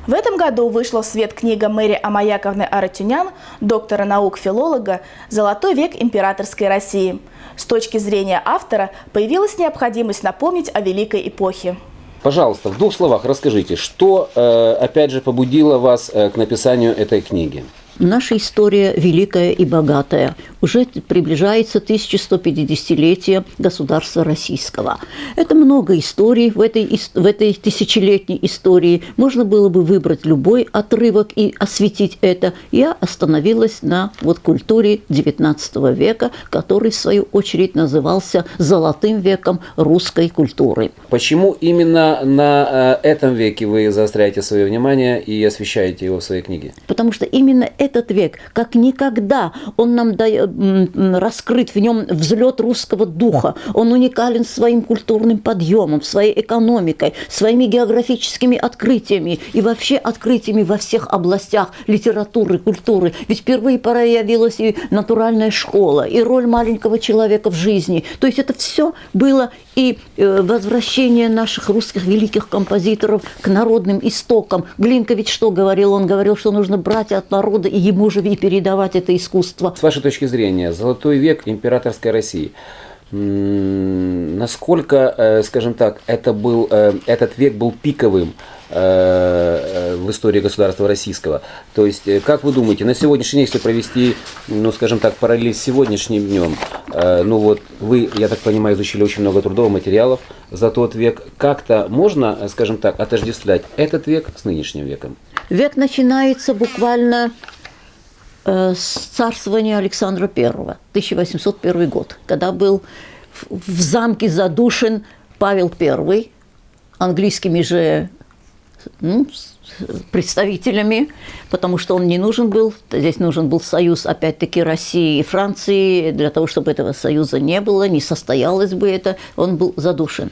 В этом году вышла в свет книга Мэри Амаяковны Арутюнян, доктора наук, филолога, «Золотой век императорской России». С точки зрения автора появилась необходимость напомнить о великой эпохе. Пожалуйста, в двух словах расскажите, что, опять же, побудило вас к написанию этой книги? Наша история великая и богатая. Уже приближается 1150-летие государства российского. Это много историй в этой тысячелетней истории. Можно было бы выбрать любой отрывок и осветить это. Я остановилась на культуре XIX века, который, в свою очередь, назывался «золотым веком русской культуры». Почему именно на этом веке вы заостряете свое внимание и освещаете его в своей книге? Потому что именно этот век, как никогда, он нам раскрыт, в нем взлет русского духа. Он уникален своим культурным подъемом, своей экономикой, своими географическими открытиями и вообще открытиями во всех областях литературы, культуры. Ведь впервые появилась и натуральная школа, и роль маленького человека в жизни. То есть это все было и возвращение наших русских великих композиторов к народным истокам. Глинка ведь что говорил? Он говорил, что нужно брать от народа и ему же и передавать это искусство. С вашей точки зрения, золотой век императорской России, насколько, скажем так, этот век был пиковым в истории государства российского? То есть, как вы думаете, на сегодняшний день, если провести, скажем так, параллель с сегодняшним днем, вы, я так понимаю, изучили очень много трудовых материалов за тот век, как-то можно, скажем так, отождествлять этот век с нынешним веком? Век начинается буквально с царствования Александра I, 1801 год, когда был в замке задушен Павел I, английскими же представителями, потому что он не нужен был. Здесь нужен был союз, опять-таки, России и Франции. Для того, чтобы этого союза не было, не состоялось бы это, он был задушен.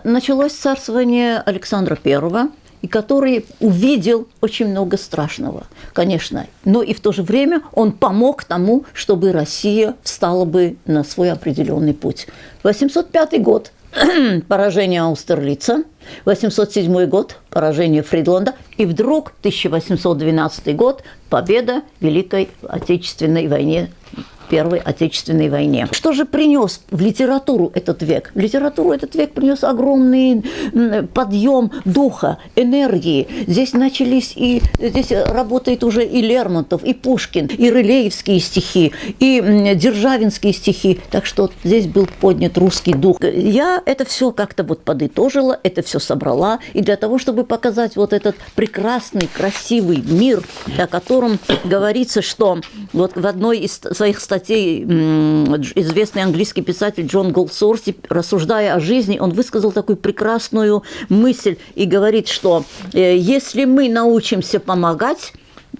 Началось царствование Александра I, и который увидел очень много страшного, конечно. Но и в то же время он помог тому, чтобы Россия встала бы на свой определенный путь. 805 год – поражение Аустерлица, 807 год – поражение Фридланда, и вдруг 1812 год – победа в Великой Отечественной войне, Первой Отечественной войне. Что же принес в литературу этот век? В литературу этот век принес огромный подъем духа, энергии. Здесь здесь работает уже и Лермонтов, и Пушкин, и рылеевские стихи, и державинские стихи. Так что здесь был поднят русский дух. Я это все как-то подытожила, это все собрала. И для того, чтобы показать этот прекрасный, красивый мир, о котором говорится, что в одной из своих статей известный английский писатель Джон Голдсуорси, рассуждая о жизни, он высказал такую прекрасную мысль и говорит, что если мы научимся помогать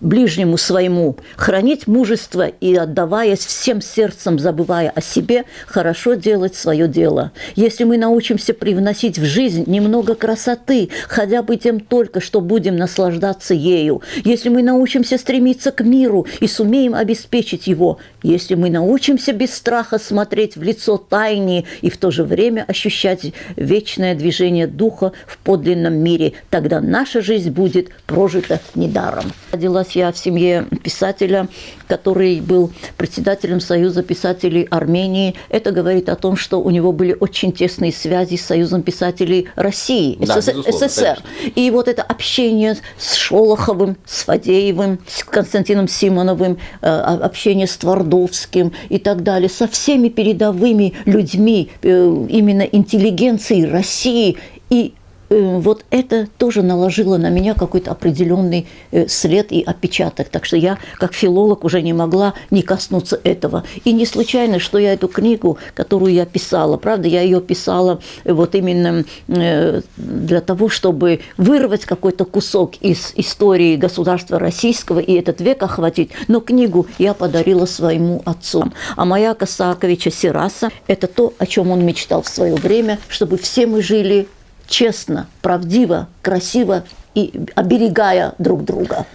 ближнему своему, хранить мужество и, отдаваясь всем сердцем, забывая о себе, хорошо делать свое дело. Если мы научимся привносить в жизнь немного красоты, хотя бы тем только, что будем наслаждаться ею, если мы научимся стремиться к миру и сумеем обеспечить его, если мы научимся без страха смотреть в лицо тайне и в то же время ощущать вечное движение духа в подлинном мире, тогда наша жизнь будет прожита недаром. Родилась я в семье писателя, который был председателем Союза писателей Армении. Это говорит о том, что у него были очень тесные связи с Союзом писателей России, да, СССР. И это общение с Шолоховым, с Фадеевым, с Константином Симоновым, общение с Твардовским и так далее, со всеми передовыми людьми, именно интеллигенцией России. И это тоже наложило на меня какой-то определенный след и отпечаток. Так что я, как филолог, уже не могла не коснуться этого. И не случайно, что я эту книгу, которую я писала, правда, я ее писала именно для того, чтобы вырвать какой-то кусок из истории государства российского и этот век охватить. Но книгу я подарила своему отцу. Амаяка Сааковича Сираса – это то, о чем он мечтал в свое время, чтобы все мы жили честно, правдиво, красиво и оберегая друг друга.